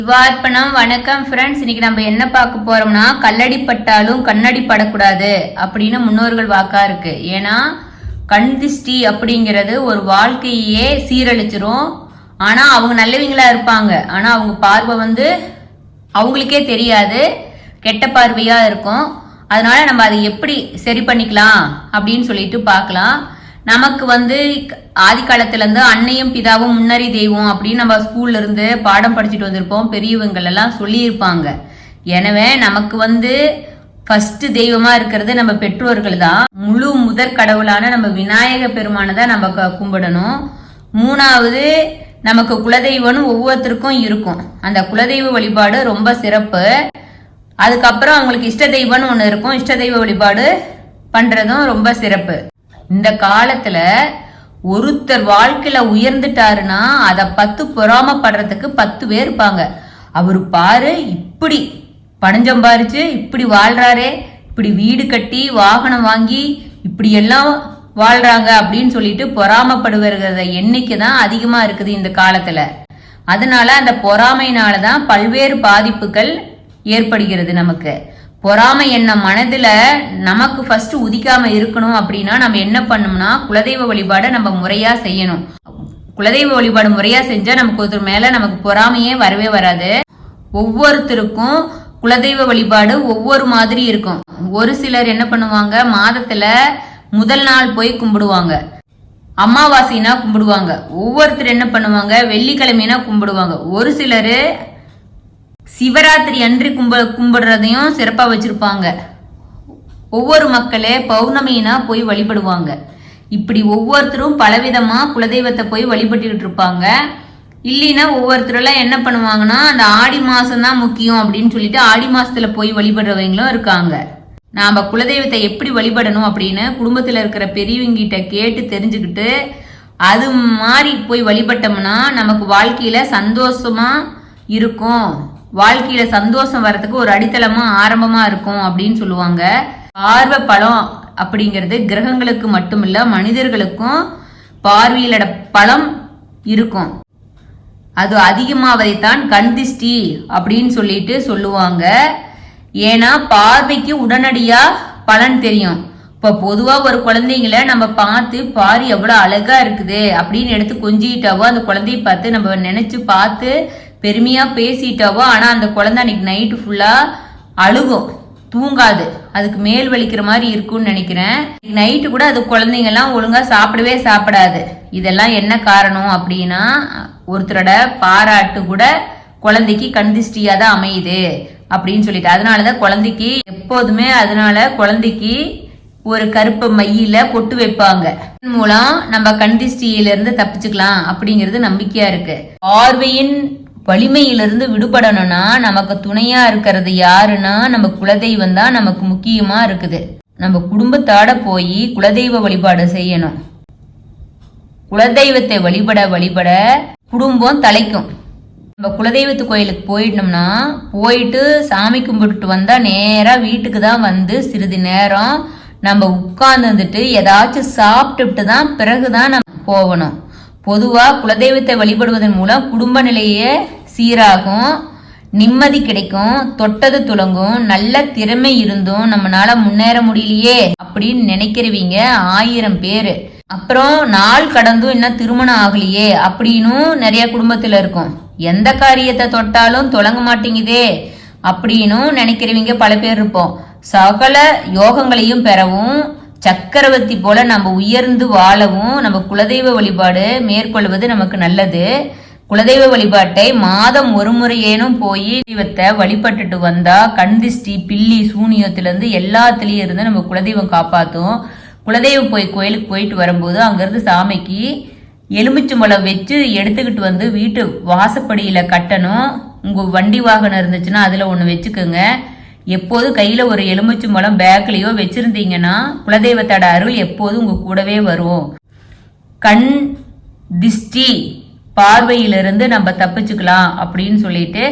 சிவார்ப்பணம். வணக்கம் ஃப்ரெண்ட்ஸ். இன்னைக்கு நம்ம என்ன பார்க்க போறோம்னா, கல்லடி பட்டாலும் கண்ணடி படக்கூடாது அப்படின்னு முன்னோர்கள் வாக்கா இருக்கு. ஏன்னா கண் திஷ்டி அப்படிங்கிறது ஒரு வாழ்க்கையே சீரழிச்சிரும். ஆனா அவங்க நல்லவங்களா இருப்பாங்க, ஆனா அவங்க பார்வை அவங்களுக்கே தெரியாது, கெட்ட பார்வையா இருக்கும். அதனால நம்ம அதை எப்படி சரி பண்ணிக்கலாம் அப்படின்னு சொல்லிட்டு பார்க்கலாம். நமக்கு ஆதி காலத்துல இருந்து அன்னையும் பிதாவும் முன்னறி தெய்வம் அப்படின்னு நம்ம ஸ்கூல்ல இருந்து பாடம் படிச்சுட்டு வந்திருப்போம். பெரியவங்கள் எல்லாம் சொல்லியிருப்பாங்க. எனவே நமக்கு ஃபர்ஸ்ட் தெய்வமா இருக்கிறது நம்ம பெற்றோர்கள் தான். முழு முதற் கடவுளான நம்ம விநாயக பெருமானை தான் நம்ம கும்பிடணும். மூணாவது நமக்கு குலதெய்வம்னு ஒவ்வொருத்தருக்கும் இருக்கும். அந்த குலதெய்வ வழிபாடு ரொம்ப சிறப்பு. அதுக்கப்புறம் அவங்களுக்கு இஷ்ட தெய்வம்னு ஒண்ணு இருக்கும். இஷ்ட தெய்வ வழிபாடு பண்றதும் ரொம்ப சிறப்பு. இந்த காலத்துல ஒருத்தர் வாழ்க்கையில உயர்ந்துட்டாருன்னா அதை 10 பொறாமப்படுறதுக்கு 10 பேர் இருப்பாங்க. அவரு பாரு, இப்படி பணம் சம்பாரிச்சு இப்படி வாழ்றாரே, இப்படி வீடு கட்டி வாகனம் வாங்கி இப்படி எல்லாம் வாழ்றாங்க அப்படின்னு சொல்லிட்டு பொறாமப்படுவத எண்ணிக்கைதான் அதிகமா இருக்குது இந்த காலத்துல. அதனால அந்த பொறாமையினாலதான் பல்வேறு பாதிப்புகள் ஏற்படுகிறது. நமக்கு பொறாமை எண்ணம் மனதுல நமக்கு ஃபர்ஸ்ட் உதிக்காம இருக்கணும் அப்படின்னா நம்ம என்ன பண்ணணும்னா, குலதெய்வ வழிபாடை நம்ம முறையா செய்யணும். குலதெய்வ வழிபாடு முறையா செஞ்சா நமக்கு ஒருத்தர் மேல நமக்கு பொறாமையே வரவே வராது. ஒவ்வொருத்தருக்கும் குலதெய்வ வழிபாடு ஒவ்வொரு மாதிரி இருக்கும். ஒரு சிலர் என்ன பண்ணுவாங்க, மாதத்துல முதல் நாள் போய் கும்பிடுவாங்க, அமாவாசைனா கும்பிடுவாங்க. ஒவ்வொருத்தர் என்ன பண்ணுவாங்க, வெள்ளிக்கிழமைனா கும்பிடுவாங்க. ஒரு சிலர் சிவராத்திரி அன்றி கும்பிடுறதையும் சிறப்பா வச்சிருப்பாங்க. ஒவ்வொரு மக்களே பௌர்ணமினா போய் வழிபடுவாங்க. இப்படி ஒவ்வொருத்தரும் பலவிதமா குலதெய்வத்தை போய் வழிபட்டுக்கிட்டு இருப்பாங்க. இல்லைன்னா ஒவ்வொருத்தரெல்லாம் என்ன பண்ணுவாங்கன்னா, அந்த ஆடி மாசம் தான் முக்கியம் அப்படின்னு சொல்லிட்டு ஆடி மாசத்துல போய் வழிபடுறவங்களும் இருக்காங்க. நாம குலதெய்வத்தை எப்படி வழிபடணும் அப்படின்னு குடும்பத்துல இருக்கிற பெரியவங்கிட்ட கேட்டு தெரிஞ்சுக்கிட்டு அது மாதிரி போய் வழிபட்டோம்னா நமக்கு வாழ்க்கையில சந்தோஷமா இருக்கும். வாழ்க்கையில சந்தோஷம் வர்றதுக்கு ஒரு அடித்தளமா ஆரம்பமா இருக்கும் அப்படின்னு சொல்லுவாங்க. பார்வை பலம் அப்படிங்கிறது கிரகங்களுக்கு மட்டும் இல்ல, மனிதர்களுக்கும் பார்வையில பலம் இருக்கும். அது அதிகமாவதைத்தான் கண் திஷ்டி அப்படின்னு சொல்லிட்டு சொல்லுவாங்க. ஏன்னா பார்வைக்கு உடனடியா பலன் தெரியும். இப்ப பொதுவா ஒரு குழந்தைங்களை நம்ம பார்த்து பாரு எவ்வளவு அழகா இருக்குது அப்படின்னு எடுத்து கொஞ்சிட்டாவோ, அந்த குழந்தைய பார்த்து நம்ம நினைச்சு பார்த்து பெருமையா பேசிட்டாவோ, ஆனா அந்த குழந்தை அன்னைக்கு நைட்டு ஃபுல்லா அழுகும், தூங்காது, அதுக்கு மேல் வலிக்கிற மாதிரி இருக்கும்னு நினைக்கிறேன். நைட்டு கூட அது குழந்தைங்க எல்லாம் ஒழுங்கா சாப்பிடவே சாப்பிடாது. இதெல்லாம் என்ன காரணம் அப்படின்னா, ஒருத்தரோட பாராட்டு கூட குழந்தைக்கு கண் திஷ்டியா தான் அமையுது அப்படின்னு சொல்லிட்டு. அதனாலதான் குழந்தைக்கு எப்போதுமே குழந்தைக்கு ஒரு கருப்பு மையில பொட்டு வைப்பாங்க. மூலம் நம்ம கண் திஷ்டியில இருந்து தப்பிச்சுக்கலாம் அப்படிங்கிறது நம்பிக்கையா இருக்கு. பார்வையின் வலிமையிலிருந்து விடுபடணும்னா நமக்கு துணையா இருக்கிறது யாருன்னா நம்ம குலதெய்வம் தான் நமக்கு முக்கியமா இருக்குது. நம்ம குடும்பத்தோட போய் குலதெய்வ வழிபாடு செய்யணும். குலதெய்வத்தை வழிபட குடும்பம் தலைக்கும். நம்ம குலதெய்வத்து கோயிலுக்கு போயிட்டு சாமி கும்பிட்டு வந்தா நேரா வீட்டுக்கு தான் சிறிது நேரம் நம்ம உட்கார்ந்துட்டு ஏதாச்சும் சாப்பிட்டுட்டு தான் பிறகுதான் நம்ம போகணும். பொதுவா குலதெய்வத்தை வழிபடுவதன் மூலம் குடும்ப நிலையே சீராகும், நிம்மதி கிடைக்கும், தொட்டது துலங்கும். நல்ல திறமை இருந்தும் நம்மளால முன்னேற முடியலையே அப்படின்னு நினைக்கிறவங்க 1000 பேரு. அப்புறம் நாள் கடந்தும் இன்னும் திருமணம் ஆகலையே அப்படின்னு நிறைய குடும்பத்துல இருக்கும். எந்த காரியத்தை தொட்டாலும் தொடங்க மாட்டேங்குதே அப்படின்னு நினைக்கிறவங்க பல பேர் இருப்போம். சகல யோகங்களையும் பெறவும் சக்கரவர்த்தி போல நம்ம உயர்ந்து வாழவும் நம்ம குலதெய்வ வழிபாடு மேற்கொள்வது நமக்கு நல்லது. குலதெய்வ வழிபாட்டை மாதம் ஒரு முறையேனும் போய் தெய்வத்தை வழிபட்டுட்டு வந்தா கண் திஷ்டி, பில்லி, சூனியத்திலிருந்து எல்லாத்துலயும் இருந்து நம்ம குலதெய்வம் காப்பாத்தும். குலதெய்வம் கோயிலுக்கு போயிட்டு வரும்போது அங்கிருந்து சாமிக்கு எலுமிச்சம்பழம் வச்சு எடுத்துக்கிட்டு வீட்டு வாசப்படியில கட்டணும். உங்க வண்டி வாகனம் இருந்துச்சுன்னா அதுல ஒண்ணு வச்சுக்கோங்க. எப்போது கையில ஒரு எலுமிச்சம்பழம் பேக்லயோ வச்சிருந்தீங்கன்னா குலதெய்வத்தோட அருள் எப்போதும் உங்க கூடவே வரும். கண் திஷ்டி பார்வையிலிருந்து நம்ம தப்பிச்சுக்கலாம் அப்படின்னு சொல்லிட்டு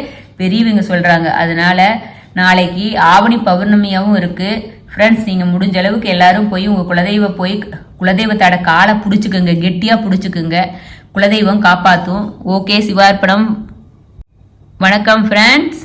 பெரியவங்க சொல்றாங்க. அதனால நாளைக்கு ஆவணி பௌர்ணமியாவும் இருக்கு. ஃப்ரெண்ட்ஸ், நீங்க முடிஞ்ச அளவுக்கு எல்லாரும் போய் உங்க குலதெய்வத்தோட காலை பிடிச்சுக்குங்க, கெட்டியா பிடிச்சுக்குங்க. குலதெய்வம் காப்பாத்தும். ஓகே, சிவார்ப்பணம். வணக்கம் ஃப்ரெண்ட்ஸ்.